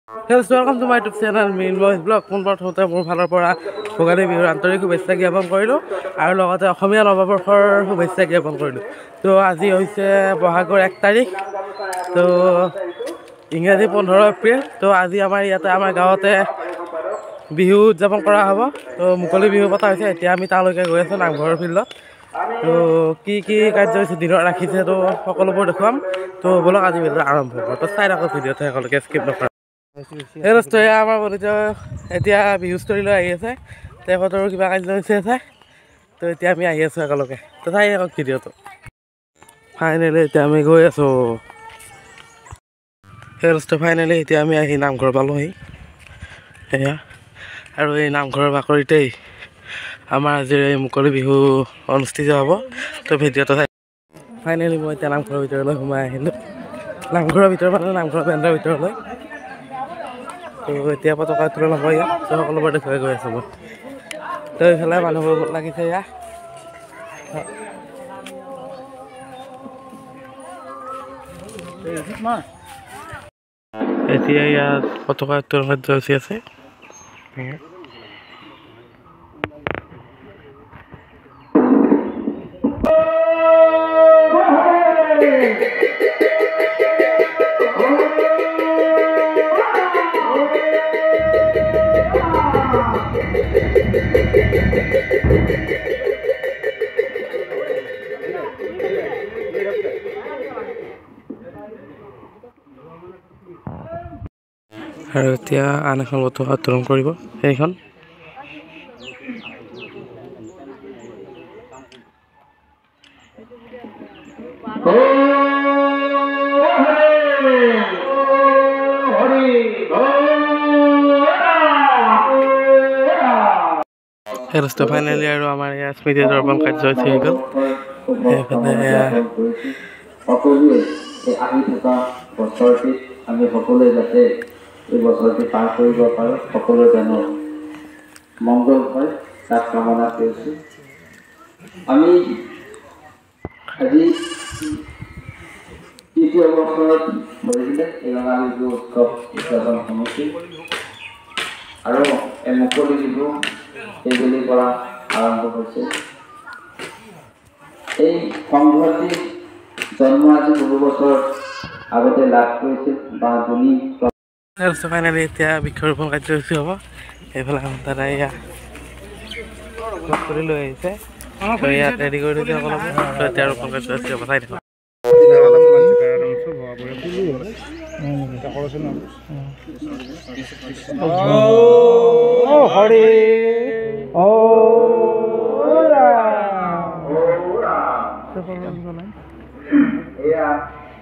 Hello, welcome to my YouTube channel, Main Voice Blog. পোনপ্ৰথমতে মোৰ ফালৰ পৰা ভোগালী বিহুৰ আন্তৰিক শুভেচ্ছা জ্ঞাপন কৰিলোঁ আৰু লগতে অসমীয়া নৱবৰ্ষৰ শুভেচ্ছা জ্ঞাপন কৰিলোঁ। তো আজি হৈছে বহাগৰ 1 তাৰিখ, তো ইংৰাজী 15 এপ্ৰিল। তো আজি আমাৰ ইয়াতে আমাৰ গাঁৱতে বিহু উদযাপন কৰা হ'ব। তো মুকলি বিহু পতা হৈছে। এতিয়া আমি তালৈকে গৈ আছোঁ নামঘৰৰ ফিল্ডত। তো কি কাৰ্যসূচী দিনত ৰাখিছে তো সকলোবোৰ দেখুৱাম। তো বলক আজি ভিডিঅ'টো আৰম্ভ কৰোঁ। তো চাই থাকক ভিডিঅ'টো সকলোকে স্কিপ নকৰা। এই বস্তু আমাৰ বন্ধুটো এতিয়া বিহু ষ্টৰী লৈ আহি আছে, তেখেতৰো কিবা কাৰ্যসূচী আছে। তো এতিয়া আমি আহি আছোঁ একেলগে, তো চাই থাকক ভিডিঅ'টো। ফাইনেলি এতিয়া আমি গৈ আছোঁ। সেই বস্তু ফাইনেলি এতিয়া আমি আহি নামঘৰ পালোঁহি এয়া, আৰু এই নামঘৰৰ বাকৰিতেই আমাৰ আজিৰ এই মুকলি বিহু অনুষ্ঠিত হ'ব। তো ভিডিঅ'টো চাই ফাইনেলি মই এতিয়া নামঘৰৰ ভিতৰলৈ সোমাই আহিলোঁ। নামঘৰৰ ভিতৰত মানে নামঘৰৰ বেণ্ডৰ ভিতৰলৈ। তো এতিয়া পতকা উত্তোলন হ'ব ইয়াত, তো সকলোবোৰ দেখুৱাই গৈ আছোঁ মই। তো এইফালে মানুহবোৰ লাগিছে ইয়াত। এতিয়া ইয়াত পতকা উত্তোলন কাৰ্যসূচী আছে। আৰু এতিয়া আন এখন পতকা উত্তোলন কৰিব সেইখন। ফাইনেলি আৰু আমাৰ ইয়াৰ স্মৃতি দৰ্পণ কাৰ্যসূচী হৈ গ'ল। সেইফালে সকলোৱে এই আহি থকা বছৰটিত আমি সকলোৱে যাতে এই বছৰটি পাৰ কৰিব পাৰোঁ, সকলোৱে জানো মংগল হয় তাক কামনা কৰিছোঁ। আমি আজি তৃতীয় বছৰত ধৰিলে এই ৰঙালী বিহু উৎসৱ উদযাপন সমিতি আৰু এই মুকলি বিহু এইবেলিৰ পৰা আৰম্ভ হৈছে। এই সংঘটি জন্ম আজি বহু বছৰ আগতে লাভ কৰিছিল বা ধনী। ফাইনেলি এতিয়া বৃক্ষৰোপণ কাৰ্যসূচী হ'ব। এইফালে দাদা এয়া কৰি লৈ আহিছে, ইয়াত ৰেডি কৰি থৈছে সকলোবোৰ। এতিয়া ৰোপণ কাৰ্যসূচী হ'ব, চাই থাকক।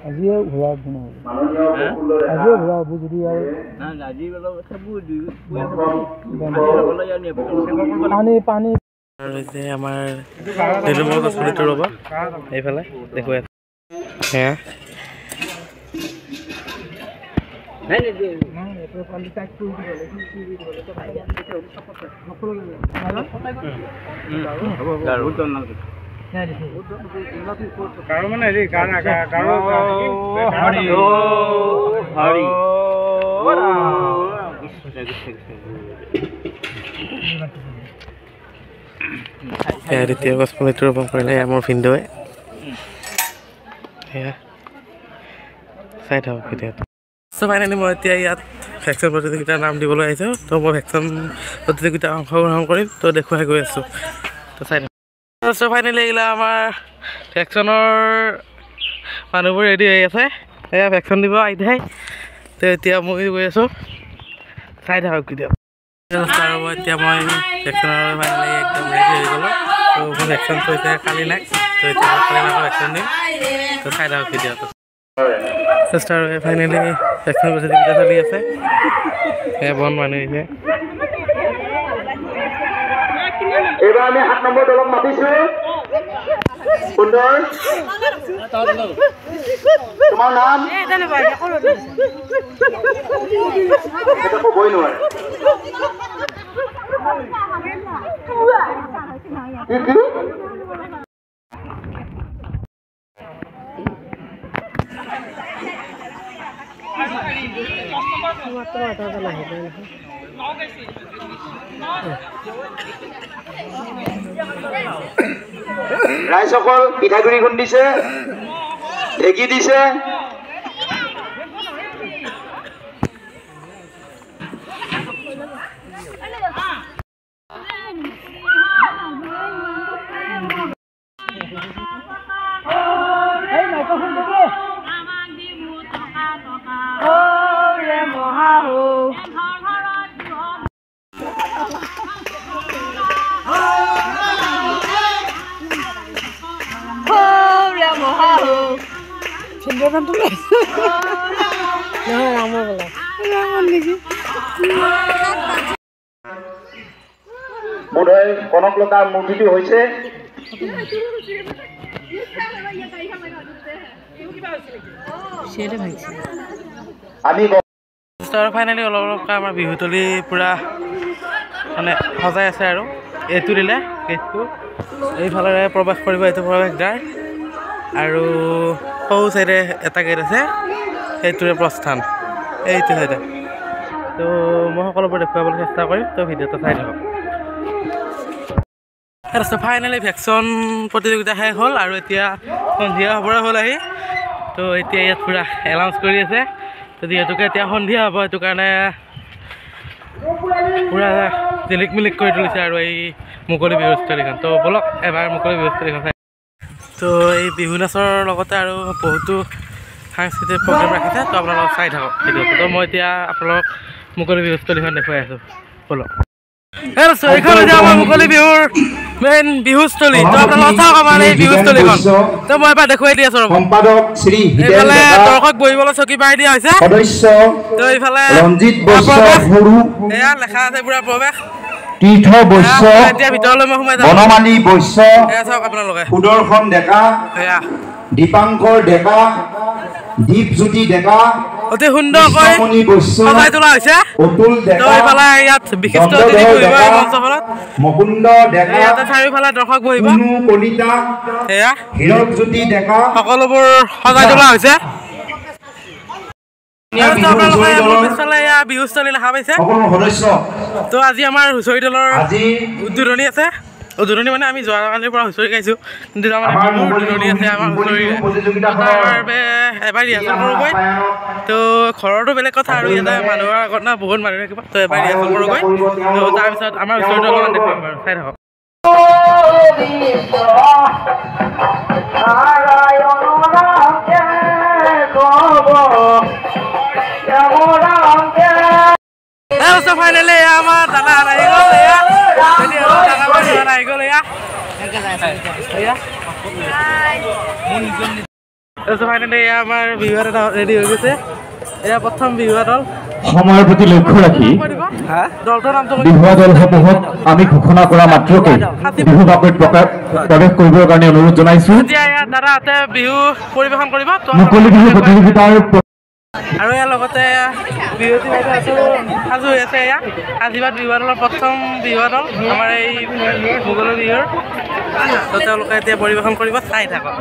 আজিও ঘূৰা যদি পানী আমাৰ নেলুমৰ গছ পুলিটো ৰ'ব এইফালে দেখুৱাই সেয়া। মানে হেৰি দ্বিতীয় গছ পুলিটো ৰোপণ কৰিলে মোৰ ভিনদেউৱে। সেয়া চাই থাকক ভিডিঅ'টো। চ' ফাইনেলি মই এতিয়া ইয়াত ভেকচিন প্ৰতিযোগিতাৰ নাম দিবলৈ আহিছোঁ। তো মই ভেকচিন প্ৰতিযোগিতাত অংশগ্ৰহণ কৰিম, তো দেখুৱাই গৈ আছোঁ। তো চাই থাকক। চ' ফাইনেলি এইগিলা আমাৰ ভেকচিনৰ মানুহবোৰ ৰেডি হৈ আছে, এয়া ভেকচিন দিব আহিছে। তো এতিয়া মই গৈ আছোঁ, চাই থাকক ভিডিঅ'। এতিয়া মই ভেকচিনৰ ফাইনেলি একদম ৰেডি হৈ গ'লোঁ। তো মোৰ ভেকচিনটো এতিয়া কালি নাই, তো এতিয়া কালি আকৌ ভেকচিন দিম। তো চাই থাকক ভিডিঅ'টো। ফাইনেলি ভেকচিন প্ৰতিযোগিতা চলি আছে, এয়া বন মানুহ আহিছে। এইবাৰ আমি 7 নম্বৰ দলক মাতিছোঁ। সুন্দৰ, তোমাৰ নাম? এটা ক'বই নোৱাৰে। কি ৰাইজসকল পিঠাগুৰি খুন্দিছে, ঢেঁকী দিছে। বোধহয় কনকলতাৰ মূৰ্তিটো হৈছে আমি ফাইনেলি অলপ অলপকৈ আমাৰ বিহুতলী পূৰা মানে সজাই আছে আৰু এইটো দিলে গেটটো এইফালেৰে প্ৰৱেশ কৰিব, এইটো প্ৰৱেশদ্বাৰ আৰু সৌ চাইডে এটা গেট আছে, সেইটোৰে প্ৰস্থান এইটো চাইডে। তো মই সকলোবোৰ দেখুৱাবলৈ চেষ্টা কৰিম, তো ভিডিঅ'টো চাই থাকক। ফাইনেলি ভেকচিন প্ৰতিযোগিতা শেষ হ'ল আৰু এতিয়া সন্ধিয়া হ'বৰে হ'ল আহি। তো এতিয়া ইয়াত পূৰা এলাউন্স কৰি আছে, তো যিহেতুকে এতিয়া সন্ধিয়া হ'ব সেইটো কাৰণে পূৰা জিলিক মিলিক কৰি তুলিছে আৰু এই মুকলি বিহুস্থলীখন। তো বলক এবাৰ মুকলি বিহুস্থলীখন চাই। তো এই বিহু নাচৰ লগতে আৰু বহুতো সাংস্কৃতিক প্ৰগ্ৰেম ৰাখিছে, তো আপোনালোক চাই থাকক ভিডিঅ'টো। তো মই এতিয়া আপোনালোকক মুকলি বিহুস্থলীখন দেখুৱাই আছোঁ, বলক। এইখন হৈছে আমাৰ মুকলি বিহুৰ মেইন বিহুস্থলী। তো আপোনালোক চাওক আমাৰ এই বিহুস্থলীখন। তো মই এবাৰ দেখুৱাই দি আছোঁ ৰ'ব। এইফালে দৰ্শক বহিবলৈ চকী পাৰি দিয়া হৈছে, তো এইফালে এয়া লেখা আছে পূৰা প্ৰৱেশ তীৰ্থ বৈশ্য, এতিয়া ভিতৰলৈ মই সোমাই যাম। বনমালী বৈশ্য, এয়া চাওক আপোনালোকে সুদৰ্শন ডেকা, এয়া দীপাংকৰ ডেকা, দীপজ্যোতি ডেকা, অতি সুন্দৰকৈ সজাই তোলা হৈছে। অতুল তো ডেকা, এইফালে ইয়াত বিশিষ্ট অতিথি বহিব এই মঞ্চখনত। মুকুন্দ ডেকা, ইয়াতে চাৰিওফালে দৰ্শক বহিব, কুনু কলিতা, এয়া হীৰকজ্যোতি ডেকা, সকলোবোৰ সজাই তোলা হৈছে। আপোনালোকে মোৰ পিছফালে এয়া বিহুস্থলী দেখা পাইছে। সকলো সদস্য তো আজি আমাৰ হুঁচৰি দলৰ আজি উদ্বোধনী আছে। উদ্বোধনী মানে আমি যোৱাকালিৰ পৰা হুঁচৰি গাইছোঁ, কিন্তু তাৰমানে বিহুৰ উদ্বোধনী আছে আমাৰ হুঁচৰি। তাৰ বাবে এবাৰ ৰিহাৰ্চেল কৰোঁগৈ। তো ঘৰতো বেলেগ কথা আৰু ইয়াতে মানুহৰ আগত না বহুত মানুহ থাকিব, তো এবাৰ ৰিহাৰ্চেল কৰোঁগৈ। তো তাৰপিছত আমাৰ হুঁচৰিটো অলপমান দেখুৱাম বাৰু, চাই থাকক। ফাইনেলি আমাৰ দাদা আহি গ'ল, আহি গ'ল এয়া। ফাইনেলি এয়া আমাৰ বিহুৱাত এটা ৰেডি হৈ গৈছে। এয়া প্ৰথম বিহুৱা দল। সময়ৰ প্ৰতি লক্ষ্য ৰাখি দলটোৰ নামটো বিহুৱা দলসমূহক আমি ঘোষণা কৰা মাত্ৰকে বিহু বাকৰিত প্ৰৱেশ কৰিবৰ কাৰণে অনুৰোধ জনাইছো। এতিয়া ইয়াত দাদাহঁতে বিহু পৰিৱেশন কৰিব মুকলি বিহু প্ৰতিযোগিতাৰ আৰু ইয়াৰ লগতে বিহুৱতী বাইদেউ সাজু হৈ আছে। এয়া আশীৰ্বাদ বিহুৱা দলৰ প্ৰথম বিহুৱা দল আমাৰ এই মুকলি বিহুৰ। তো তেওঁলোকে এতিয়া পৰিৱেশন কৰিব, চাই থাকক।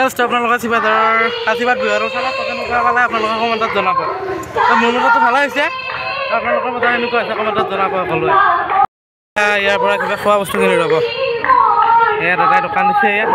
জাষ্ট আপোনালোকে আশীৰ্বাদ বিহাৰৰ চালত কেনেকুৱা পালে আপোনালোকে কমেণ্টত জনাব। মোৰ মতেতো ভালে হৈছে, আপোনালোকৰ মতে এনেকুৱা হৈছে কমেণ্টত জনাব সকলোৱে। ইয়াৰ পৰা কিবা খোৱা বস্তু কিনি ল'ব। এয়া দাদাই দোকান দিছে ইয়াত।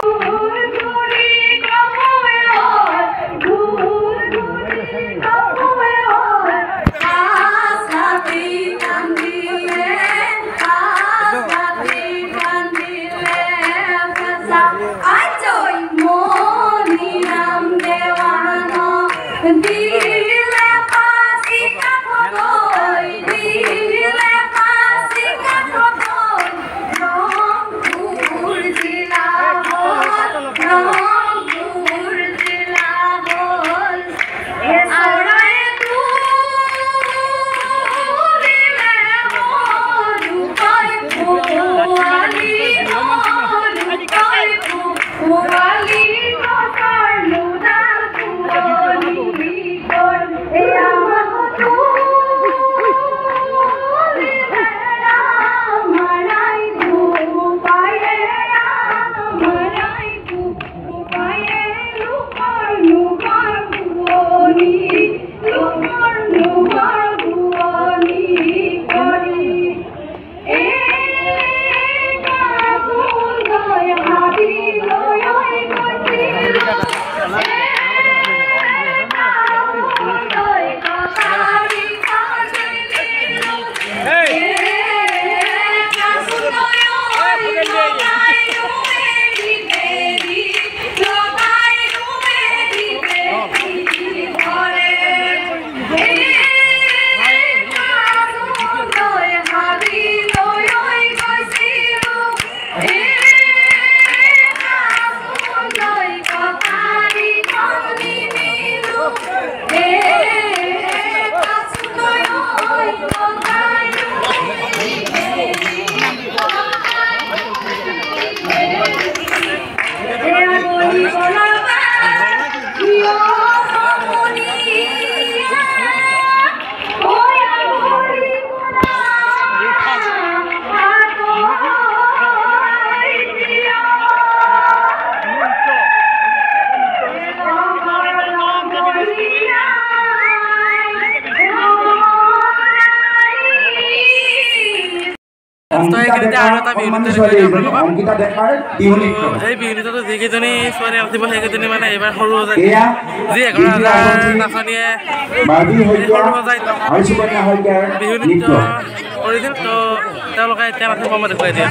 এই বিহুনীতাটো যিকেইজনী ছোৱালী নাচিব সেইকেইজনী মানে এইবাৰ সৰু যি 11,000 নাচনীয়ে বিহু নৃত্য কৰিছিল। তো তেওঁলোকে এতিয়া নাচিব মই দেখুৱাই দিয়ে।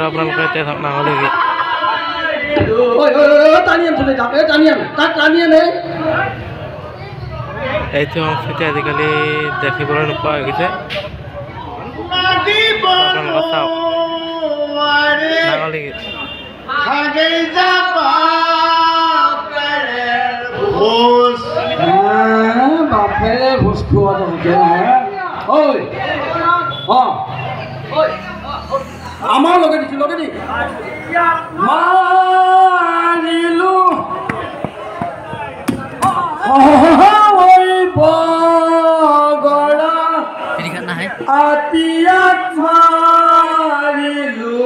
আপোনালোকে এতিয়া নাগলেগি এইটো সংস্কৃতি আজিকালি দেখিবলৈ নোপোৱা হৈ গৈছে। আপোনালোকে চাওক নাগলেগি বাপেৰে ভোজ খোৱাটো আমাৰ লগে দিছো লগে দি মানিলো বগৰা আতিয়াত মাৰিলো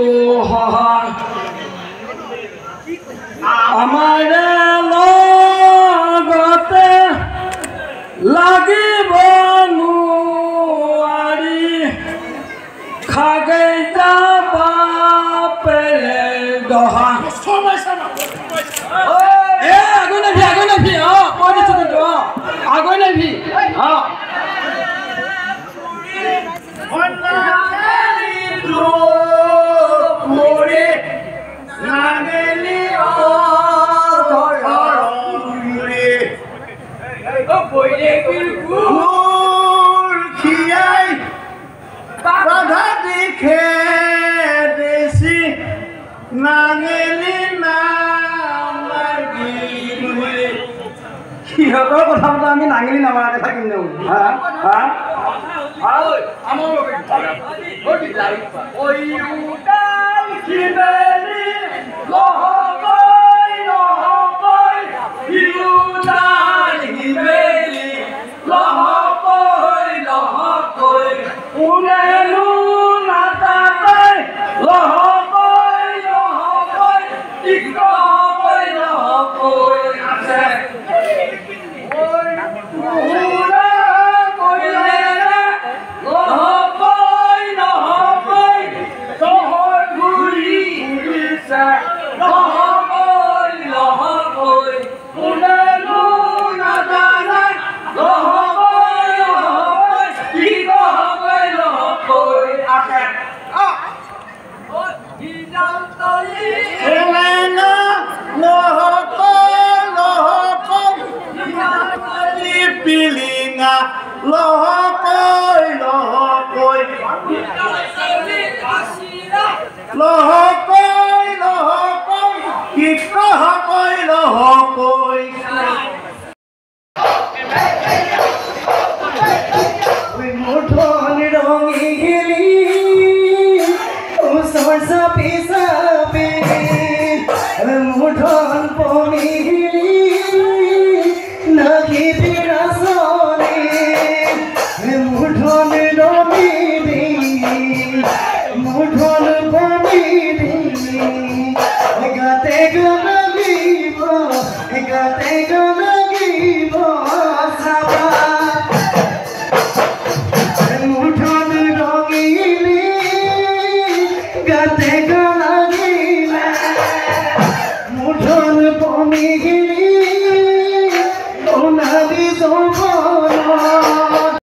আমাৰে লগতে লাগিব নোৱাৰি খাগে দহা আগুৱাই নাভি কৈ দিছো কিন্তু আগুৱাই নাভি বুলি সিহঁতৰ কথা মতে আমি নাঙিলি নামাৰাকে থাকিম নে হা হা Gonna